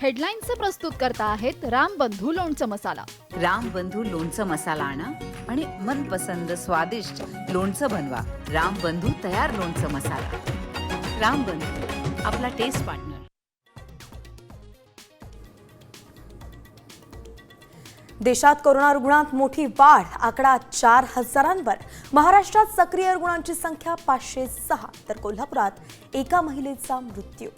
हेडलाईन्सचे प्रस्तुत करता आहेत रामबंधू लोणचं मसाला. रामबंधू लोणचं मसाला आणा आणि मनपसंद स्वादिष्ट लोणचं बनवा. रामबंधू तयार लोणचं मसाला. रामबंधू, आपला टेस्ट पार्टनर. देशात कोरोना रुग्णांत मोठी वाढ, आकडा 4,000वर. महाराष्ट्रात सक्रिय रुग्णांची संख्या 506, तर कोल्हापुरात एका महिलेचा मृत्यू.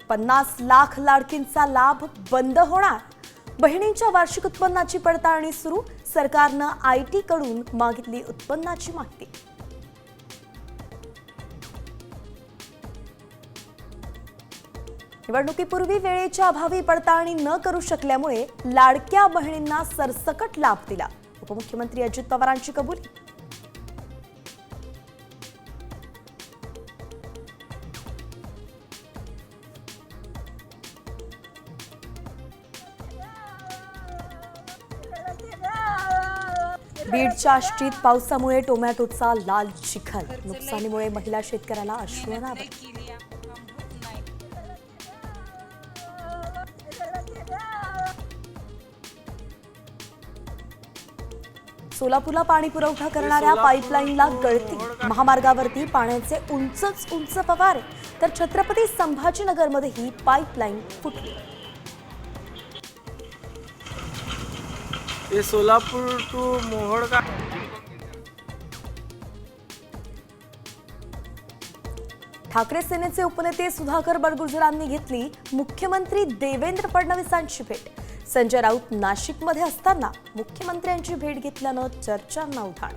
$50 लाख लाडकींचा लाभ बंद होणार. बहिणींच्या वार्षिक उत्पन्नाची पडताळणी सुरू. सरकारनं IT कडून मागितली उत्पन्नाची माहिती. निवडणुकीपूर्वी वेळेच्या अभावी पडताळणी न करू शकल्यामुळे लाडक्या बहिणींना सरसकट लाभ दिला. उपमुख्यमंत्री अजित पवारांची कबुली. बीडच्या आष्टीत पावसामुळे टोमॅटोचा लाल चिखल. नुकसानीमुळे महिला शेतकऱ्याला अश्रू अनावर. सोलापूरला पाणी पुरवठा करणाऱ्या पाईपलाईनला गळती. महामार्गावरती पाण्याचे उंचच उंच फवारे, तर छत्रपती संभाजीनगरमध्येही पाईपलाईन फुटली. सोलापूर टू मोहोळ का. ठाकरे सेनेचे उपनेते सुधाकर बडगुजरांनी घेतली मुख्यमंत्री देवेंद्र फडणवीसांची भेट. संजय राऊत नाशिकमध्ये असताना मुख्यमंत्र्यांची भेट घेतल्यानं चर्चांना उधाण.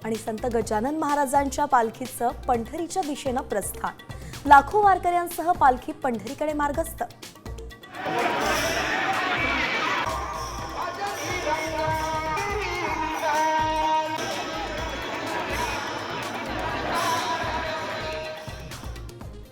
आणि संत गजानन महाराजांच्या पालखीचं पंढरीच्या दिशेनं प्रस्थान. लाखो वारकऱ्यांसह पालखी पंढरीकडे मार्गस्थ.